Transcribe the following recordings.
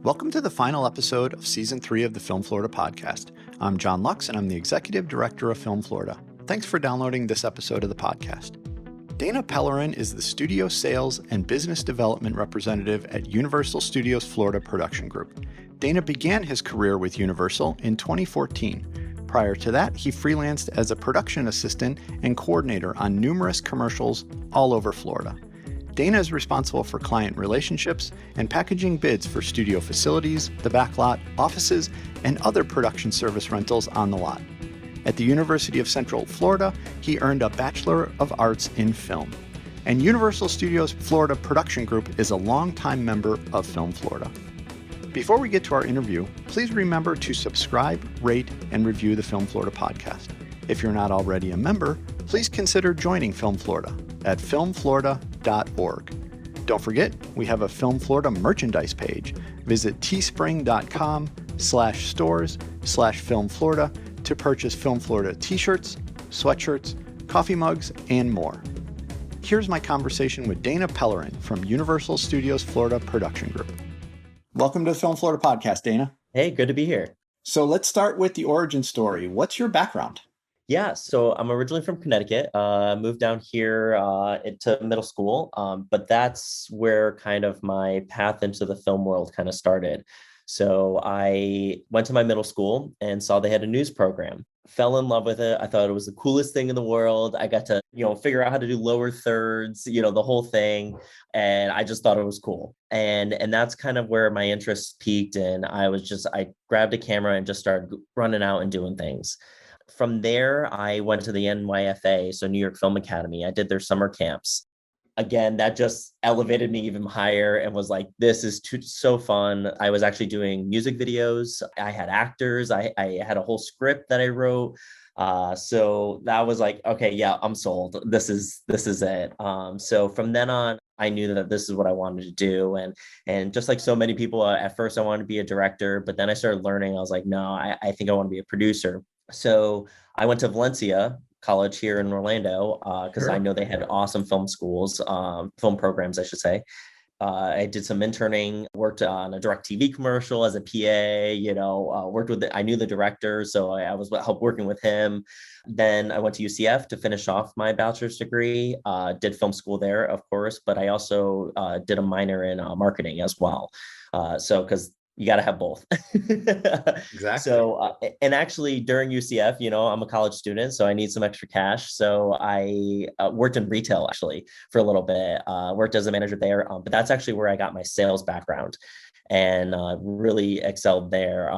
Welcome to the final episode of Season 3 of the Film Florida podcast. I'm John Lux, and I'm the Executive Director of Film Florida. Thanks for downloading this episode of the podcast. Dana Pellerin is the Studio Sales and Business Development Representative at Universal Studios Florida Production Group. Dana began his career with Universal in 2014. Prior to that, he freelanced as a production assistant and coordinator on numerous commercials all over Florida. Dana is responsible for client relationships and packaging bids for studio facilities, the Backlot, offices, and other production service rentals on the lot. At the University of Central Florida, he earned a Bachelor of Arts in Film. And Universal Studios Florida Production Group is a longtime member of Film Florida. Before we get to our interview, please remember to subscribe, rate, and review the Film Florida podcast. If you're not already a member, please consider joining Film Florida at filmflorida.org. Don't forget, we have a Film Florida merchandise page. Visit teespring.com/stores/Film Florida to purchase Film Florida t-shirts, sweatshirts, coffee mugs, and more. Here's my conversation with Dana Pellerin from Universal Studios Florida Production Group. Welcome to the Film Florida podcast, Dana. Hey, good to be here. So let's start with the origin story. What's your background? Yeah, so I'm originally from Connecticut, moved down here into middle school, but that's where kind of my path into the film world kind of started. So I went to my middle school and saw they had a news program, fell in love with it. I thought it was the coolest thing in the world. I got to, figure out how to do lower thirds, the whole thing. And I just thought it was cool. And that's kind of where my interest peaked. And I grabbed a camera and just started running out and doing things. From there, I went to the NYFA, so New York Film Academy. I did their summer camps. Again, that just elevated me even higher and was like, this is so fun. I was actually doing music videos. I had actors. I had a whole script that I wrote. So that was like, okay, yeah, I'm sold. This is it. So from then on, I knew that this is what I wanted to do. And just like so many people, at first I wanted to be a director, but then I started learning. I was like, no, I think I want to be a producer. So I went to Valencia College here in Orlando because Sure. I know they had awesome film schools, film programs, I should say. I did some interning, worked on a DirecTV commercial as a PA, worked with I knew the director, so I was working with him. Then I went to UCF to finish off my bachelor's degree, did film school there, of course, but I also did a minor in marketing as well. So because you got to have both. Exactly. So, and actually during UCF, I'm a college student, so I need some extra cash. So I worked in retail actually for a little bit, worked as a manager there. But that's actually where I got my sales background and really excelled there.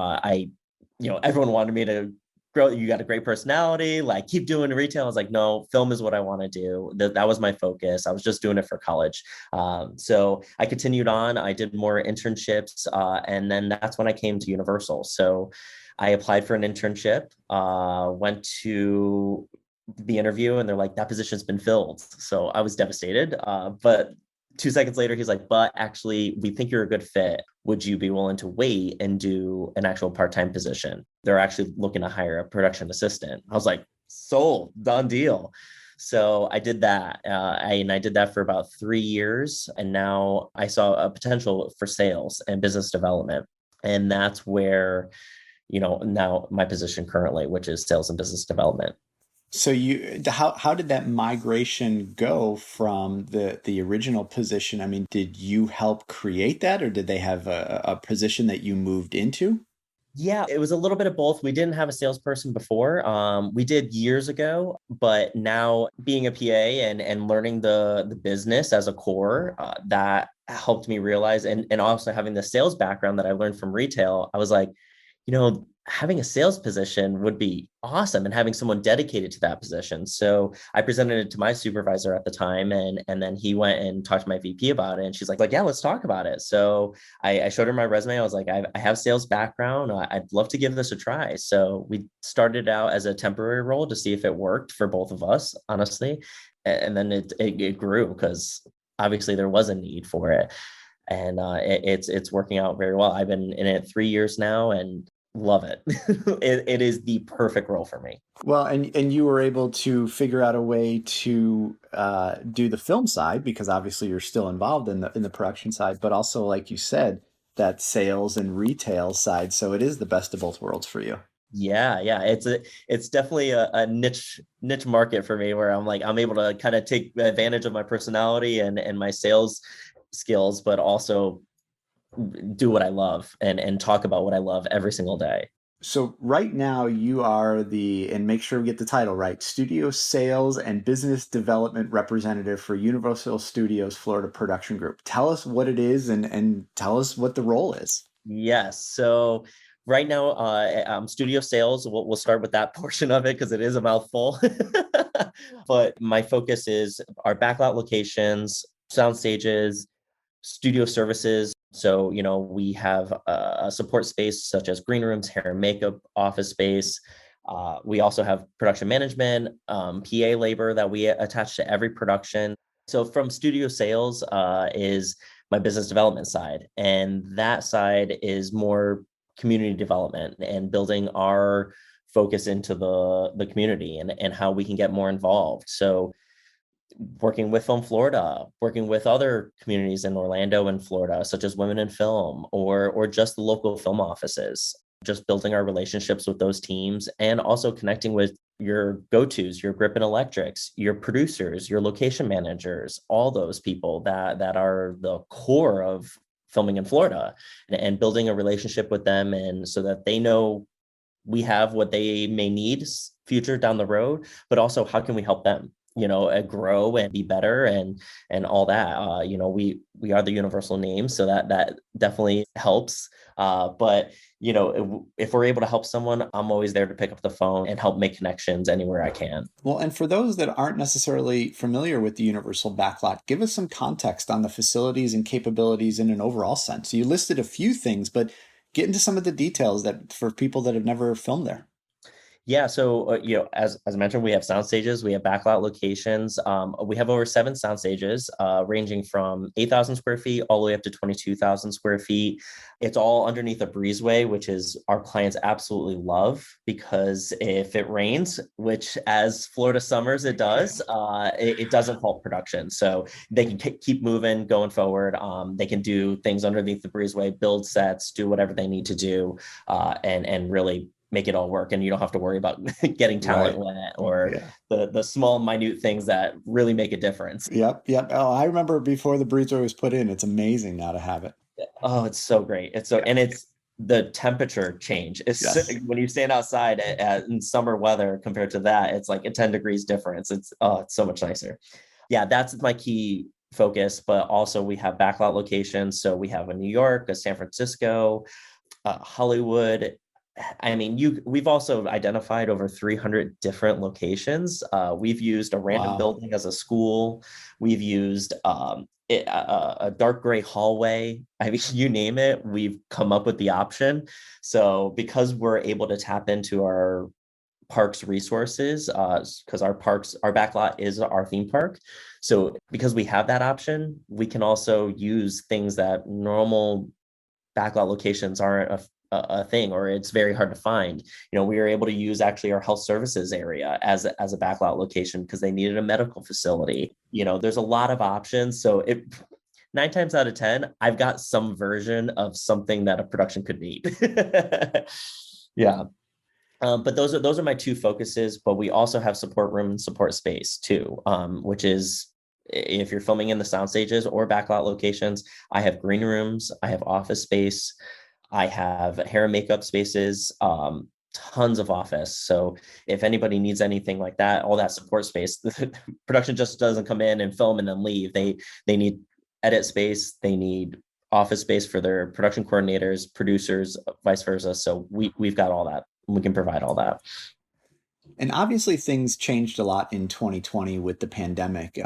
Everyone wanted me to grow. You got a great personality, like keep doing retail. I was like, no, film is what I want to do. That was my focus. I was just doing it for college. So I continued on. I did more internships. And then that's when I came to Universal. So I applied for an internship, went to the interview, and they're like, that position's been filled. So I was devastated. But 2 seconds later, he's like, but actually, we think you're a good fit. Would you be willing to wait and do an actual part-time position? They're actually looking to hire a production assistant. I was like, sold, done deal. So I did that. I did that for about 3 years. And now I saw a potential for sales and business development. And that's where, now my position currently, which is sales and business development. So how did that migration go from the original position? I mean, did you help create that, or did they have a position that you moved into? Yeah, it was a little bit of both. We didn't have a salesperson before. We did years ago, but now being a PA and learning the business as a core, that helped me realize, and also having the sales background that I learned from retail, I was like, having a sales position would be awesome and having someone dedicated to that position. So I presented it to my supervisor at the time, and then he went and talked to my VP about it. And she's like, yeah, let's talk about it. So I showed her my resume. I was like, I have sales background. I'd love to give this a try. So we started out as a temporary role to see if it worked for both of us, honestly. And then it grew because obviously there was a need for it. And it's working out very well. I've been in it 3 years now and love it. It is the perfect role for me. Well, and you were able to figure out a way to do the film side, because obviously you're still involved in the production side, but also, like you said, that sales and retail side. So it is the best of both worlds for you. Yeah. It's definitely a niche market for me where I'm able to kind of take advantage of my personality and my sales skills, but also do what I love and talk about what I love every single day. So right now you are and make sure we get the title right, Studio Sales and Business Development Representative for Universal Studios Florida Production Group. Tell us what it is and tell us what the role is. Yes. So right now, studio sales. We'll start with that portion of it because it is a mouthful. But my focus is our backlot locations, sound stages, studio services. So, we have a support space such as green rooms, hair and makeup, office space. We also have production management, PA labor that we attach to every production. So from studio sales is my business development side. And that side is more community development and building our focus into the community and how we can get more involved. So working with Film Florida, working with other communities in Orlando and Florida, such as Women in Film or just the local film offices, just building our relationships with those teams and also connecting with your go-tos, your grip and electrics, your producers, your location managers, all those people that are the core of filming in Florida and building a relationship with them and so that they know we have what they may need future down the road, but also how can we help them grow and be better and all that. We are the universal name, so that definitely helps. But if we're able to help someone, I'm always there to pick up the phone and help make connections anywhere I can. Well, and for those that aren't necessarily familiar with the Universal Backlot, give us some context on the facilities and capabilities in an overall sense. You listed a few things, but get into some of the details that for people that have never filmed there. Yeah, so as I mentioned, we have sound stages, we have backlot locations. We have over 7 sound stages, ranging from 8,000 square feet all the way up to 22,000 square feet. It's all underneath a breezeway, which is our clients absolutely love because if it rains, which as Florida summers it does, it doesn't halt production. So they can keep moving, going forward. They can do things underneath the breezeway, build sets, do whatever they need to do, and really make it all work, and you don't have to worry about getting talent wet or the small minute things that really make a difference. Yep. Oh, I remember before the breezeway was put in. It's amazing now to have it. Oh, it's so great. And it's the temperature change. When you stand outside in summer weather compared to that, it's like a 10 degrees difference. It's so much nicer. Yeah, that's my key focus. But also we have backlot locations. So we have a New York, a San Francisco, Hollywood. I mean, we've also identified over 300 different locations. We've used a random building as a school. We've used a dark gray hallway. I mean, you name it, we've come up with the option. So because we're able to tap into our parks resources, because our backlot is our theme park. So because we have that option, we can also use things that normal backlot locations aren't a thing, or it's very hard to find. We were able to use actually our health services area as a backlot location because they needed a medical facility. There's a lot of options. So 9 times out of 10, I've got some version of something that a production could need. Yeah. But those are my 2 focuses, but we also have support room and support space too, which is if you're filming in the sound stages or backlot locations, I have green rooms, I have office space, I have hair and makeup spaces, tons of office. So if anybody needs anything like that, all that support space, the production just doesn't come in and film and then leave. They need edit space, they need office space for their production coordinators, producers, vice versa. So we've got all that. We can provide all that. And obviously things changed a lot in 2020 with the pandemic.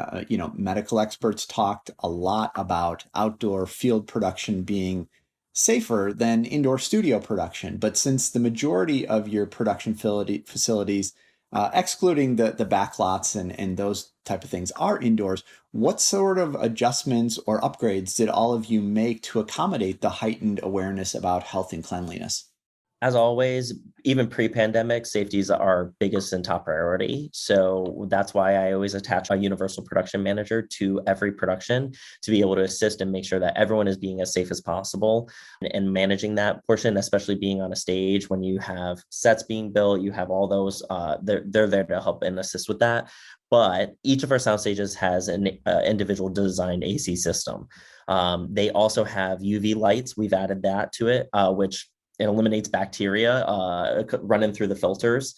Medical experts talked a lot about outdoor field production being safer than indoor studio production. But since the majority of your production facilities, excluding the backlots and those type of things, are indoors, what sort of adjustments or upgrades did all of you make to accommodate the heightened awareness about health and cleanliness? As always, even pre-pandemic, safety is our biggest and top priority. So that's why I always attach a universal production manager to every production to be able to assist and make sure that everyone is being as safe as possible and managing that portion, especially being on a stage when you have sets being built, you have all those, they're there to help and assist with that. But each of our sound stages has an individual designed AC system. They also have UV lights. We've added that to it, which it eliminates bacteria running through the filters.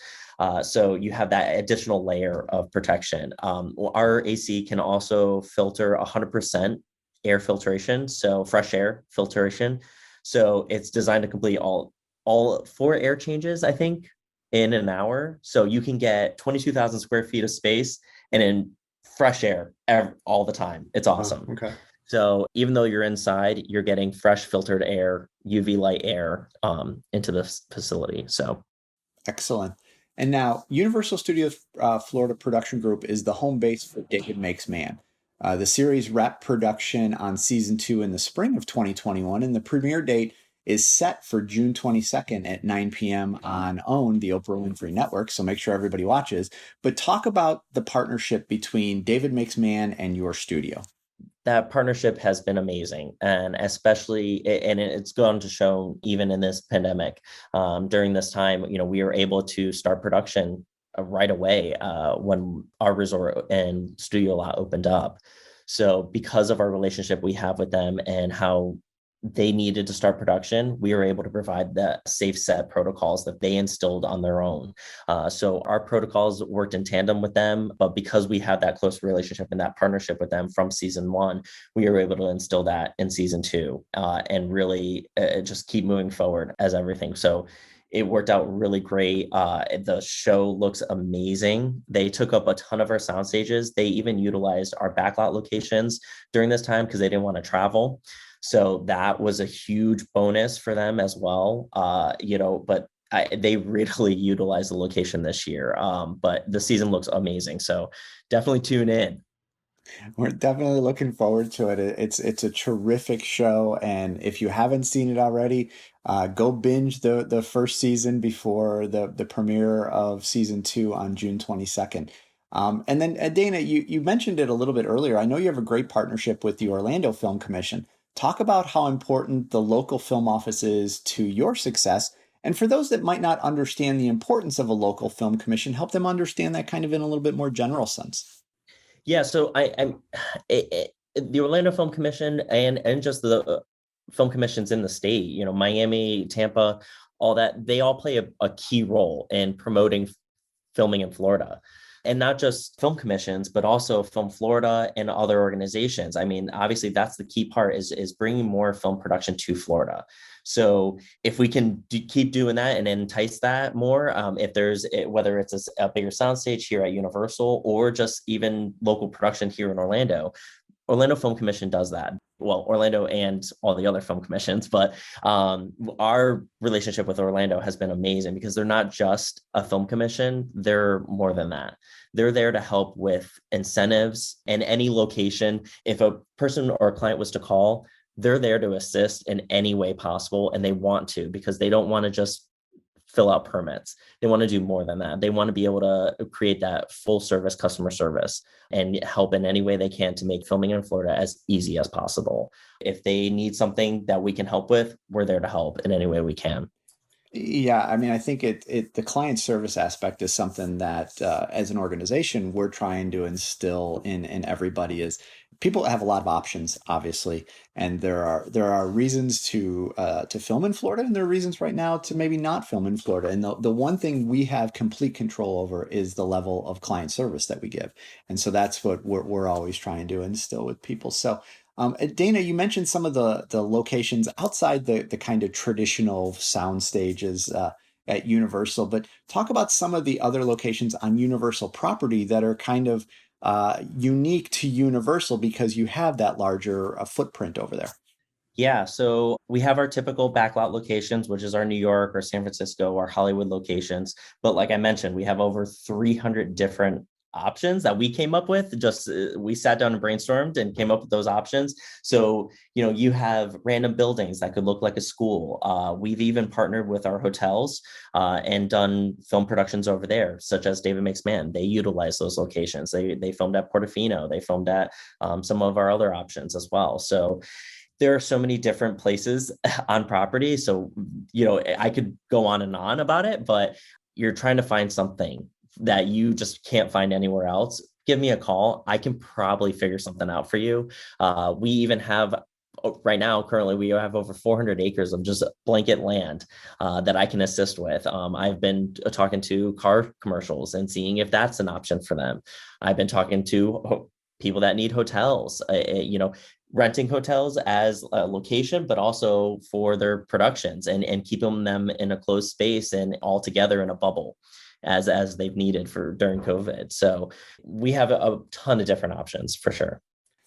So you have that additional layer of protection. Our AC can also filter 100% air filtration, so fresh air filtration. So it's designed to complete all 4 air changes, I think, in an hour. So you can get 22,000 square feet of space and in fresh air all the time. It's awesome. Oh, okay. So even though you're inside, you're getting fresh filtered air, UV light air into the facility. So Excellent. And now, Universal Studios Florida Production Group is the home base for David Makes Man. The series wrapped production on season 2 in the spring of 2021, and the premiere date is set for June 22nd at 9 p.m. on OWN, the Oprah Winfrey Network. So make sure everybody watches. But talk about the partnership between David Makes Man and your studio. that partnership has been amazing, and especially, and it's gone to show even in this pandemic, during this time, we were able to start production right away when our resort and studio lot opened up. So because of our relationship we have with them and how they needed to start production, we were able to provide the safe set protocols that they instilled on their own. So our protocols worked in tandem with them, but because we had that close relationship and that partnership with them from season 1, we were able to instill that in season 2 and really just keep moving forward as everything. So it worked out really great. The show looks amazing. They took up a ton of our sound stages. They even utilized our backlot locations during this time because they didn't want to travel. So that was a huge bonus for them as well. But they really utilized the location this year. But the season looks amazing. So definitely tune in. We're definitely looking forward to it. It's a terrific show, and if you haven't seen it already, go binge the first season before the premiere of season 2 on June 22nd. And then Dana, you mentioned it a little bit earlier. I know you have a great partnership with the Orlando Film Commission. Talk about how important the local film office is to your success. And for those that might not understand the importance of a local film commission, help them understand that kind of in a little bit more general sense. Yeah, so the Orlando Film Commission and just the film commissions in the state, Miami, Tampa, all that, they all play a key role in promoting filming in Florida. And not just film commissions, but also Film Florida and other organizations. I mean, obviously, that's the key part is bringing more film production to Florida. So if we can keep doing that and entice that more, if there's whether it's a bigger soundstage here at Universal or just even local production here in Orlando Film Commission does that. Well, Orlando and all the other film commissions, but our relationship with Orlando has been amazing because they're not just a film commission, they're more than that. They're there to help with incentives and any location. If a person or a client was to call, they're there to assist in any way possible, and they want to because they don't want to just fill out permits. They want to do more than that. They want to be able to create that full service customer service and help in any way they can to make filming in Florida as easy as possible. If they need something that we can help with, we're there to help in any way we can. Yeah, I mean, I think the client service aspect is something that as an organization we're trying to instill in everybody is people have a lot of options, obviously, and there are reasons to film in Florida, and there are reasons right now to maybe not film in Florida. And the one thing we have complete control over is the level of client service that we give, and so that's what we're always trying to instill with people. So. Dana, you mentioned some of the locations outside the kind of traditional sound stages at Universal, but talk about some of the other locations on Universal property that are kind of unique to Universal because you have that larger footprint over there. Yeah, so we have our typical backlot locations, which is our New York or San Francisco or Hollywood locations. But like I mentioned, we have over 300 different options that we came up with. Just we sat down and brainstormed and came up with those options. So, you have random buildings that could look like a school. We've even partnered with our hotels and done film productions over there, such as David Makes Man. They utilize those locations. They filmed at Portofino. They filmed at some of our other options as well. So there are so many different places on property. So, I could go on and on about it, but you're trying to find something that you just can't find anywhere else. Give me a call. I can probably figure something out for you. We even have right now, currently, we have over 400 acres of just blanket land that I can assist with. I've been talking to car commercials and seeing if that's an option for them. I've been talking to people that need hotels, renting hotels as a location, but also for their productions and keeping them in a closed space and all together in a bubble as they've needed for during COVID. So we have a ton of different options for sure.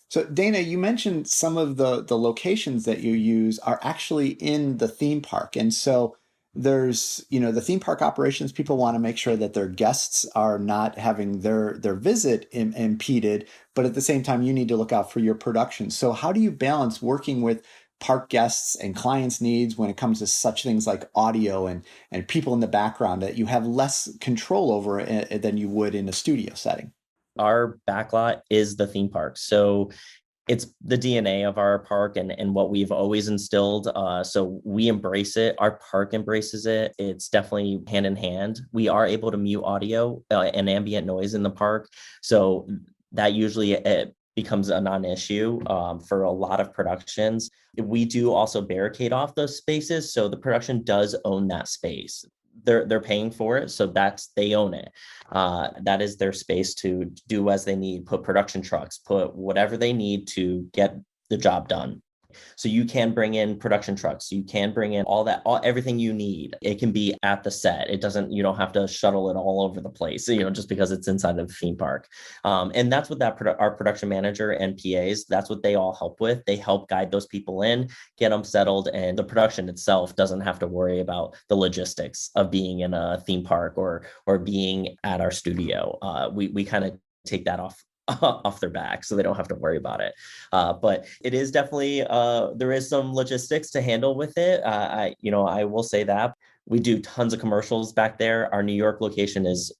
So Dana, you mentioned some of the locations that you use are actually in the theme park. And so there's, the theme park operations, people want to make sure that their guests are not having their visit impeded, but at the same time, you need to look out for your production. So how do you balance working with park guests and clients' needs when it comes to such things like audio and people in the background that you have less control over than you would in a studio setting? Our backlot is the theme park. So it's the DNA of our park and what we've always instilled. So we embrace it. Our park embraces it. It's definitely hand in hand. We are able to mute audio and ambient noise in the park. So that usually it becomes a non-issue for a lot of productions. We do also barricade off those spaces. So the production does own that space. They're paying for it, so they own it. That is their space to do as they need, put production trucks, put whatever they need to get the job done. So you can bring in production trucks, you can bring in everything you need. It can be at the set. You don't have to shuttle it all over the place, just because it's inside of the theme park. And that's what our production manager and PAs, that's what they all help with. They help guide those people in, get them settled, and the production itself doesn't have to worry about the logistics of being in a theme park or being at our studio. We kind of take that off their back so they don't have to worry about it. But it is definitely, there is some logistics to handle with it. I will say that we do tons of commercials back there. Our New York location is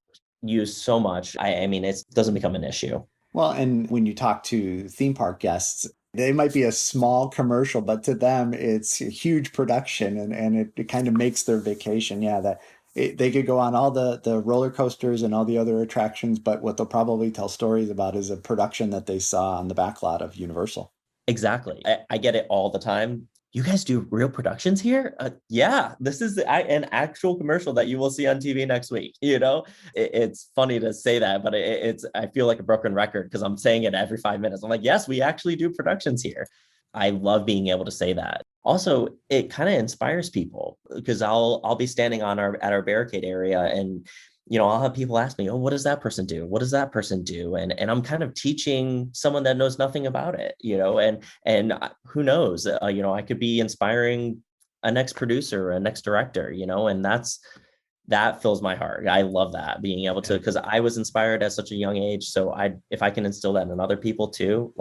used so much. I mean, it doesn't become an issue. Well, and when you talk to theme park guests, they might be a small commercial, but to them, it's a huge production and it kind of makes their vacation. Yeah, they could go on all the roller coasters and all the other attractions, but what they'll probably tell stories about is a production that they saw on the backlot of Universal. Exactly. I get it all the time. You guys do real productions here? Yeah, this is an actual commercial that you will see on TV next week. It's funny to say that, but I feel like a broken record because I'm saying it every 5 minutes. I'm like, yes, we actually do productions here. I love being able to say that. Also, it kind of inspires people because I'll be standing at our barricade area and I'll have people ask me, oh, what does that person do? What does that person do? And I'm kind of teaching someone that knows nothing about it, and who knows, I could be inspiring a next producer, a next director, and that fills my heart. I love that, being able to, because I was inspired at such a young age. So if I can instill that in other people too,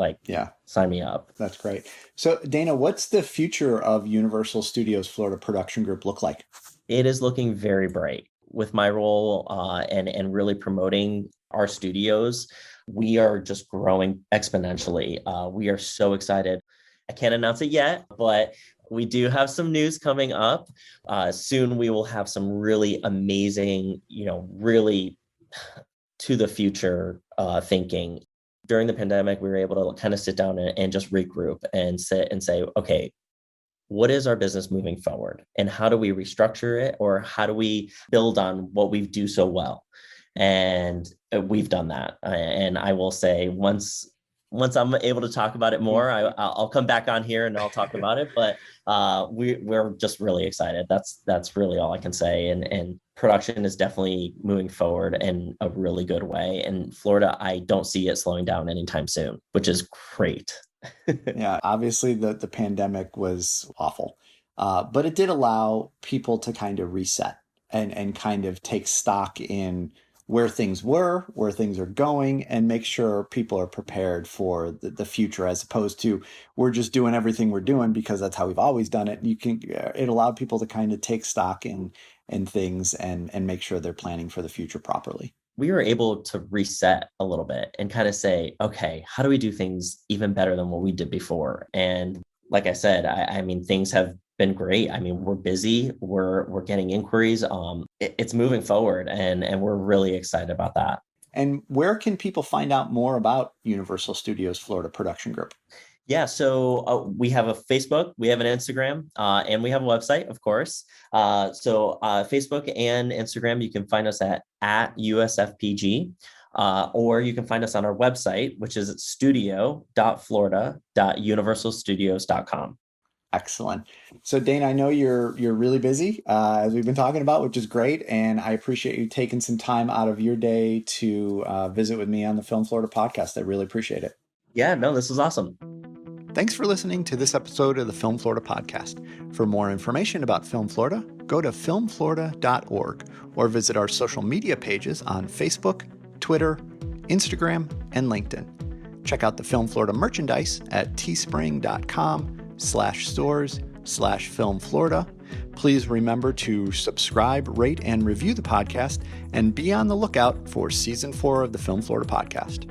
sign me up. That's great. So Dana, what's the future of Universal Studios Florida Production Group look like? It is looking very bright. With my role and really promoting our studios, we are just growing exponentially. We are so excited. I can't announce it yet, but we do have some news coming up. Soon we will have some really amazing, really to the future thinking. During the pandemic, we were able to kind of sit down and just regroup and sit and say, okay, what is our business moving forward and how do we restructure it, or how do we build on what we do so well? And we've done that. And I will say once I'm able to talk about it more, I'll come back on here and I'll talk about it. But we're just really excited. That's really all I can say. And production is definitely moving forward in a really good way. And Florida, I don't see it slowing down anytime soon, which is great. Yeah, obviously the pandemic was awful, but it did allow people to kind of reset and kind of take stock in where things were, where things are going, and make sure people are prepared for the future, as opposed to we're just doing everything we're doing because that's how we've always done it. It allowed people to kind of take stock in things and make sure they're planning for the future properly. We were able to reset a little bit and kind of say, okay, how do we do things even better than what we did before? And like I said, I mean, things have been great. I mean, we're busy, we're getting inquiries. It's moving forward, and we're really excited about that. And where can people find out more about Universal Studios Florida Production Group? Yeah, so we have a Facebook, we have an Instagram, and we have a website, of course. Facebook and Instagram, you can find us at USFPG, or you can find us on our website, which is studio.florida.universalstudios.com. Excellent. So Dana, I know you're really busy, as we've been talking about, which is great. And I appreciate you taking some time out of your day to visit with me on the Film Florida podcast. I really appreciate it. Yeah, no, this was awesome. Thanks for listening to this episode of the Film Florida podcast. For more information about Film Florida, go to filmflorida.org or visit our social media pages on Facebook, Twitter, Instagram, and LinkedIn. Check out the Film Florida merchandise at teespring.com/stores/Film Florida. Please remember to subscribe, rate, and review the podcast, and be on the lookout for season 4 of the Film Florida podcast.